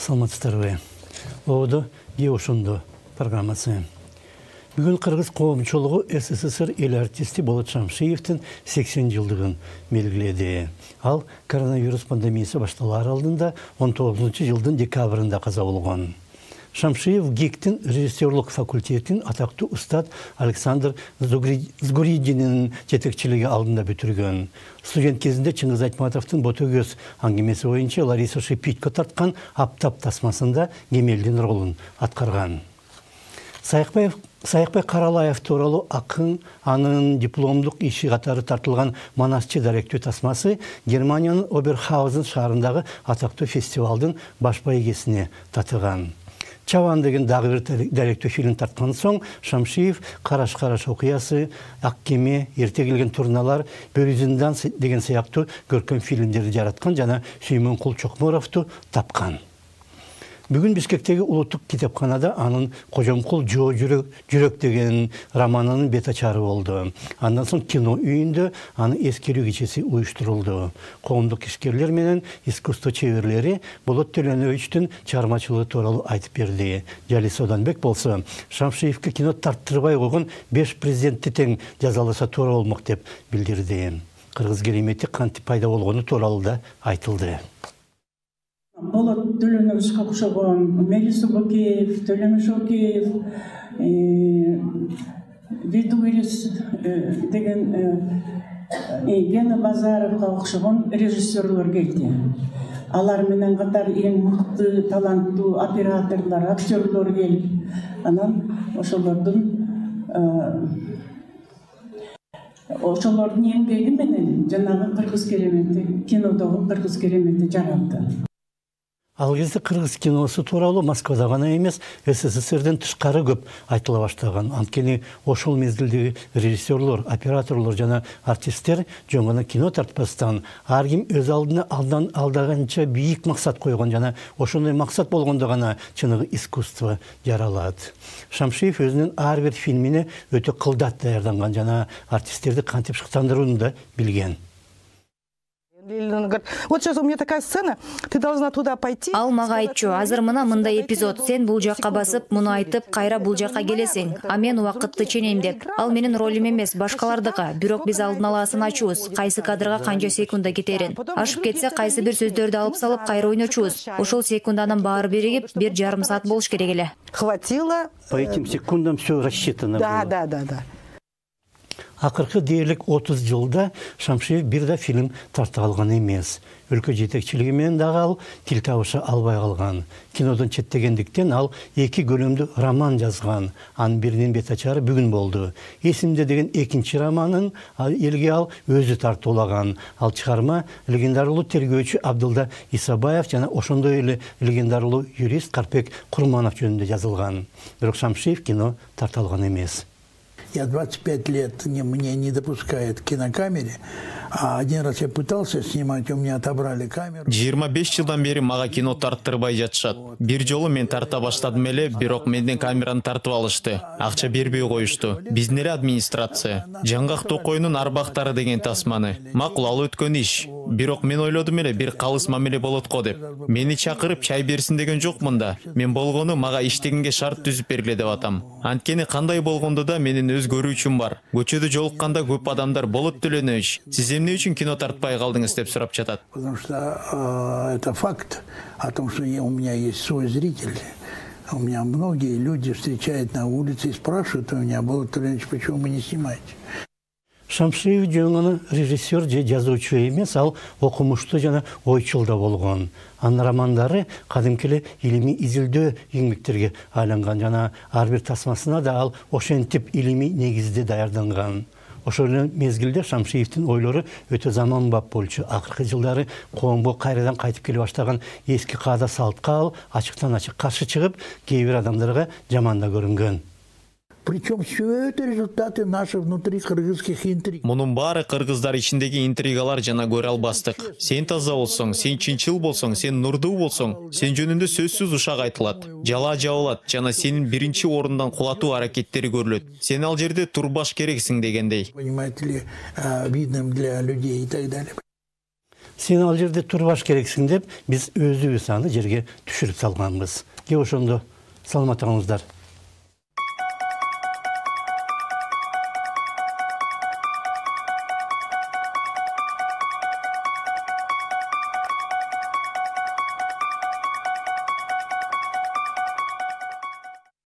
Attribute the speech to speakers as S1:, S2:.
S1: саламатсыздарбы. Оду Еушунду программасы. Бүгін Қырғыз қоғамчылығы СССР ел артисті Болот Шамшиевтің 80 жылдығын белгіледі. Ал коронавирус пандемиясы башталар алдында 19 жылдың декабрында қаза болған. Шамшиев ГИКтің режиссерлік факультетін атақты ұстад Александр Сгуридиннің жетекшілігі алдында бітірген. Студент кезінде Чыңгыз Айтматовтың Ботөгөз әңгімесі бойынша Лариса Шипитко тартқан аптап тасмасында Гемелдин ролын атқарған. Сайықбай Қаралаев туралы ақын анын дипломдық иши қатары тартылған Манасчы дәректеу тасмасы Германияның Оберхаузен шаарындағы атақты фестивалдың баш бәйгесіне татыған. Чаван деген дағы бір дәректеу фильм тартқан соң, Шамшиев Қараш-Қараш оқиясы, Ақкеме, ерте келген турналар, Бөрізіндан деген сияқты көркем фильмдерді жаратқан жана Сүймон Құл Чоқмуровты тапқан. Бүгін Бишкектегі Улуттық китапханада анын Қожамқұл Жо жүрек деген романының бетачары болды. Андан соң кино үйінде аны ескеру кечесі ұйыштырылды. Қоғамдық ишкерлер менен искусство чеберлери Болот Төлөнөбүчтүн чыгармачылыгы тууралуу айтып берди. Жали Соданбек болсо, Шамшиевке кино тарттырбай койгон 5 президентти тең жазаласа туура болмок деп билдирди. Кыргыз керемети кантип пайда болгону тууралуу да айтылды.
S2: Болот Төлөнөбүчкө окшогон Мелис Убакеев, Төлөнөш Океев, Видуирис деген Гена Базаровга окшогон режиссерлор келди. Алар менен катар эң мыкты, таланттуу операторлор, актерлор келип, анан ошолордун эмгеги менен жанагы кыргыз керемети, кинодогу кыргыз керемети жаралды.
S1: Ал кезде Кыргыз киносы тууралуу Москвада гана эмес, СССРден тышкары көп айтыла баштаган. Анткени ошол мезгилдеги режиссерлор, операторлор жана артисттер жоңгона кино тартпастан, ар ким өз алдына алдаганча бийик максат койгон жана ошондой максат болгондо гана чыныгы искусство жаралат. Шамшиев өзүнүн ар бир фильмине өтө кылдат даярданган жана артисттерди кантип шыктандырууну да билген.
S3: Вот сейчас у меня такая сцена, ты должна туда пойти.
S4: Ал мага айтчу, азыр мына мындай эпизод, сен бул жакка басып, муну айтып, кайра бул жакка келесиң. А мен убакытты ченейм деп. Ал менин ролим эмес, башкалардыкы. Бирок биз алдын ала асын ачуубуз, кайсы кадрга канча секунда кетерин. Ашып кетсе, кайсы бир сөздөрдү алып салып, кайра ойночубуз. Ошол секунданын баары биригип, 1,5 саат болуш керек эле.
S3: Хватило.
S1: По этим секундам все рассчитано было.
S3: Да.
S1: Акыркы дээрлик 30 жылда Шамшиев бир да фильм тарта алган эмес. Өлкө жетекчилиги менен дагы ал тил табыша албай калган. Кинодон четтегендиктен ал 2 бөлүмдүү роман жазган. Анын биринин бетачары бүгүн болду. Эсимде деген экинчи романын элге ал өзү тартуулаган. Ал чыгарма легендарлуу тергөөчү Абдылда Исабаев жана ошондой эле легендарлуу юрист Карпек Курманов жөнүндө жазылган. Бирок Шамшиев кино тарта алган эмес.
S5: Я 25 лет меня не допускают к кинокамере, а один раз я пытался снимать, у меня отобрали камеру.
S6: 25 жылдан бери мага кино тарттырбай жатышат. Бир жолу мен тарта баштадым эле, бирок менден камераны тартып алышты. Акча бербей коюшту. Биздин эле администрация. Жаңгак Токойнун арбактары деген тасманы. Макул, ал өткөн иш. Бирок мен ойлодум эле, бир калыс мамиле болот го деп. Мени чакырып чай берсин деген жокмун да. Мен болгону мага иштегенге шарт түзүп бергиле деп атам. Анткени кандай болгондо да менин өз көрүүчүм бар. Көчөдө жолукканда көп адамдар Болот Төлөнөбүч, сиз эмне үчүн кино тартпай калдыңыз деп сурап жатат.
S5: Потому что это факт о том, что у меня есть свой зритель. У меня многие люди встречают на улице и спрашивают у меня: Болот Төлөнөбүч, почему вы не снимаете?
S1: Шамшиев жөнүнө режиссер же жазуучу эмес, ал окумуштуу жана ойчул да болгон. Анын романдары кадимкиле илимий изилдөө еңбектерге айланган жана ар бир тасмасына да ал ошентип илимий негизде даярданган. Ошол мезгилде Шамшиевдин ойлору өтө заманбап болчу. Акыркы жылдары коомго кайрадан кайтып келе баштаган эски каада салтка ал ачыктан ачык каршы чыгып, кээ бир адамдарга жаман да көрүнгөн.
S5: Причем все это результаты наших внутри кыргызских интриг.
S6: Мунун баары кыргыздар ичиндеги интригалар жана көрө албастык. Сен таза болсоң, сен чынчыл болсоң, сен нурдуу болсоң, сен жөнүндө сөзсүз ушак айтылат. Жала жабылат жана сенин биринчи орундан кулатуу аракеттери көрүлөт. Сен ал жерде турбаш керексиң дегендей.
S5: Понимаете ли, видным для людей и так далее.
S1: Сен ал жерде турбаш керексиң деп, биз өзүбүз аны жерге түшүрүп салганбыз. Ке ошондо саламат болуңуздар.